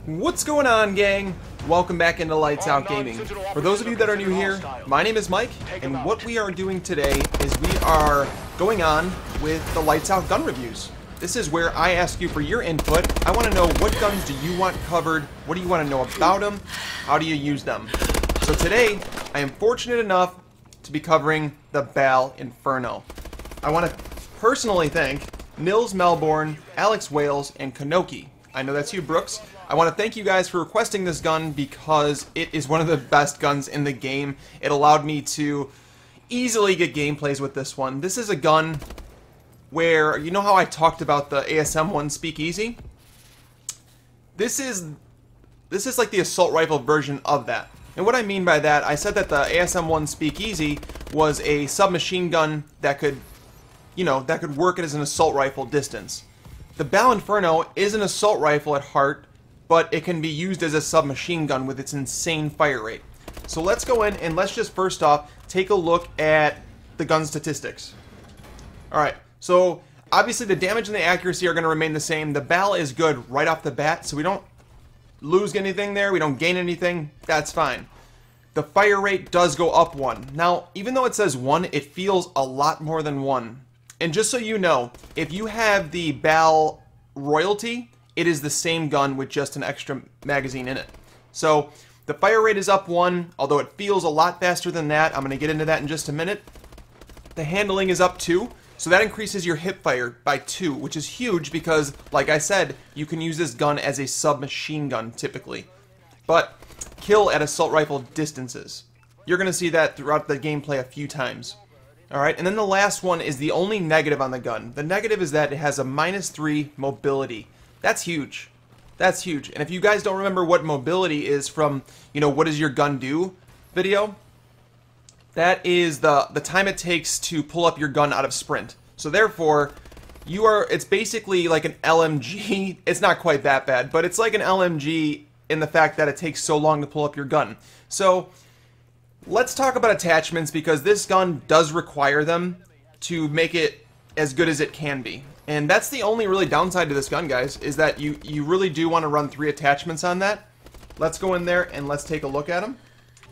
What's going on, gang? Welcome back into Lights Out Gaming. For those of you that are new here, my name is Mike, and what we are doing today is we are going on with the Lights Out gun reviews. This is where I ask you for your input. I want to know, what guns do you want covered? What do you want to know about them? How do you use them? So today, I am fortunate enough to be covering the BAL-Inferno. I want to personally thank Nils Melbourne, Alex Wales, and Kanoki. I know that's you, Brooks. I want to thank you guys for requesting this gun because it is one of the best guns in the game. It allowed me to easily get gameplays with this one. This is a gun where, you know how I talked about the ASM-1 Speakeasy? This is like the assault rifle version of that. And what I mean by that, I said that the ASM-1 Speakeasy was a submachine gun that could, that could work as an assault rifle distance. The BAL-Inferno is an assault rifle at heart, but it can be used as a submachine gun with its insane fire rate. So let's go in and let's just first off take a look at the gun statistics. Alright, so obviously the damage and the accuracy are going to remain the same. The BAL is good right off the bat, so we don't lose anything there, we don't gain anything, that's fine. The fire rate does go up 1. Now, even though it says 1, it feels a lot more than 1. And just so you know, if you have the BAL Royalty, it is the same gun with just an extra magazine in it. So the fire rate is up 1, although it feels a lot faster than that. I'm going to get into that in just a minute. The handling is up 2, so that increases your hip fire by 2, which is huge because, like I said, you can use this gun as a submachine gun typically. But kill at assault rifle distances. You're going to see that throughout the gameplay a few times. Alright, and then the last one is the only negative on the gun. The negative is that it has a -3 mobility. That's huge. That's huge. And if you guys don't remember what mobility is from, what does your gun do video, that is the time it takes to pull up your gun out of sprint. So therefore, it's basically like an LMG. It's not quite that bad, but it's like an LMG in the fact that it takes so long to pull up your gun. So let's talk about attachments, because this gun does require them to make it as good as it can be. And that's the only really downside to this gun, guys, is that you really do want to run 3 attachments on that. Let's go in there and let's take a look at them.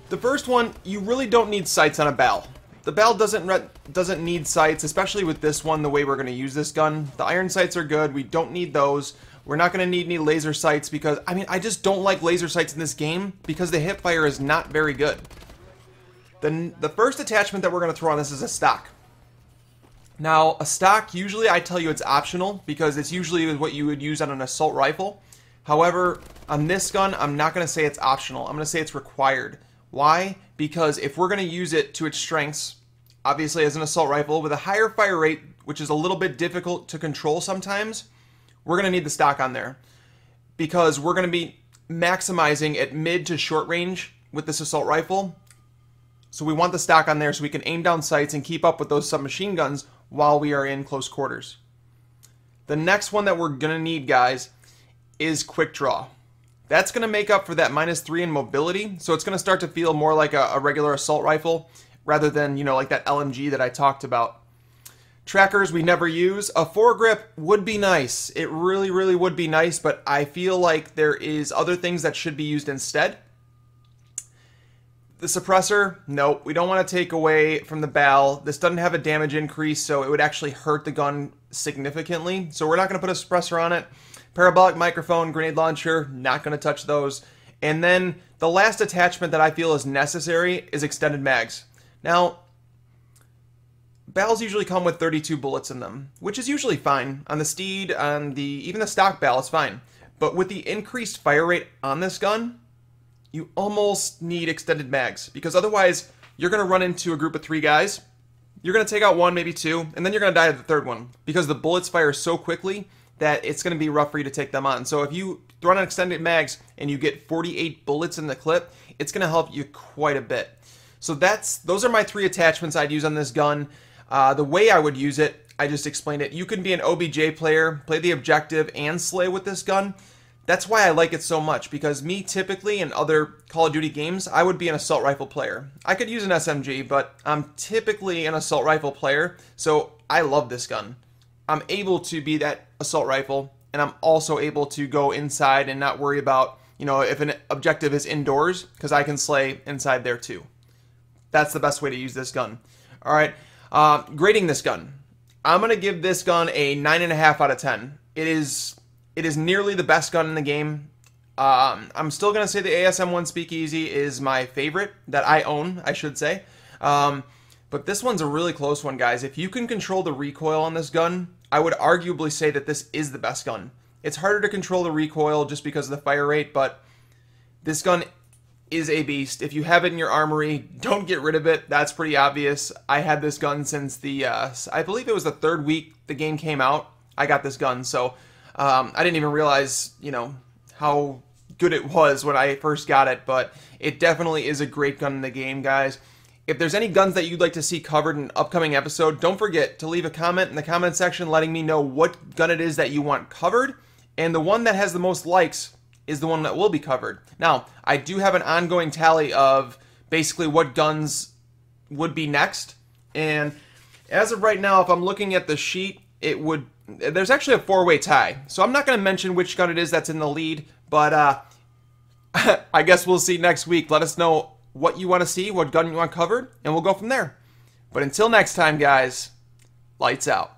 The first one, you really don't need sights on a BAL. The BAL doesn't need sights, especially with this one, the way we're going to use this gun. The iron sights are good. We don't need those. We're not going to need any laser sights because, I just don't like laser sights in this game because the hip fire is not very good. Then the first attachment that we're going to throw on this is a stock. Now, a stock, usually I tell you it's optional because it's usually what you would use on an assault rifle. However, on this gun, I'm not going to say it's optional. I'm going to say it's required. Why? Because if we're going to use it to its strengths, obviously as an assault rifle, with a higher fire rate, which is a little bit difficult to control sometimes, we're going to need the stock on there. Because we're going to be maximizing at mid to short range with this assault rifle. So we want the stock on there so we can aim down sights and keep up with those submachine guns while we are in close quarters. The next one that we're going to need, guys, is quick draw. That's going to make up for that -3 in mobility, so it's going to start to feel more like a regular assault rifle rather than, like that LMG that I talked about. Trackers we never use. A foregrip would be nice. It really, really would be nice, but I feel like there is other things that should be used instead. The suppressor, no, we don't want to take away from the BAL. This doesn't have a damage increase, so it would actually hurt the gun significantly. So we're not going to put a suppressor on it. Parabolic microphone, grenade launcher, not going to touch those. And then the last attachment that I feel is necessary is extended mags. Now, BALs usually come with 32 bullets in them, which is usually fine. On the Steed, even the stock BAL is fine. But with the increased fire rate on this gun, you almost need extended mags, because otherwise you're going to run into a group of 3 guys. You're going to take out 1, maybe 2, and then you're going to die to the 3rd one, because the bullets fire so quickly that it's going to be rough for you to take them on. So if you throw on extended mags and you get 48 bullets in the clip, it's going to help you quite a bit. So those are my 3 attachments I'd use on this gun. The way I would use it, I just explained it. You can be an OBJ player, play the objective, and slay with this gun. That's why I like it so much, because me typically in other Call of Duty games, I would be an assault rifle player. I could use an SMG, but I'm typically an assault rifle player, so I love this gun. I'm able to be that assault rifle, and I'm also able to go inside and not worry about you know, if an objective is indoors, because I can slay inside there too. That's the best way to use this gun. All right, grading this gun. I'm going to give this gun a 9.5 out of 10. It is nearly the best gun in the game. I'm still going to say the ASM-1 Speakeasy is my favorite that I own, I should say. But this one's a really close one, guys. If you can control the recoil on this gun, I would arguably say that this is the best gun. It's harder to control the recoil just because of the fire rate, but this gun is a beast. If you have it in your armory, don't get rid of it. That's pretty obvious. I had this gun since the, I believe it was the 3rd week the game came out. I got this gun, so I didn't even realize, you know, how good it was when I first got it, but it definitely is a great gun in the game, guys. If there's any guns that you'd like to see covered in an upcoming episode, don't forget to leave a comment in the comment section letting me know what gun it is that you want covered, and the one that has the most likes is the one that will be covered. Now, I do have an ongoing tally of basically what guns would be next, and as of right now, if I'm looking at the sheet, there's actually a 4-way tie, so I'm not going to mention which gun it is that's in the lead, but I guess we'll see next week. Let us know what you want to see, what gun you want covered, and we'll go from there. But until next time, guys, lights out.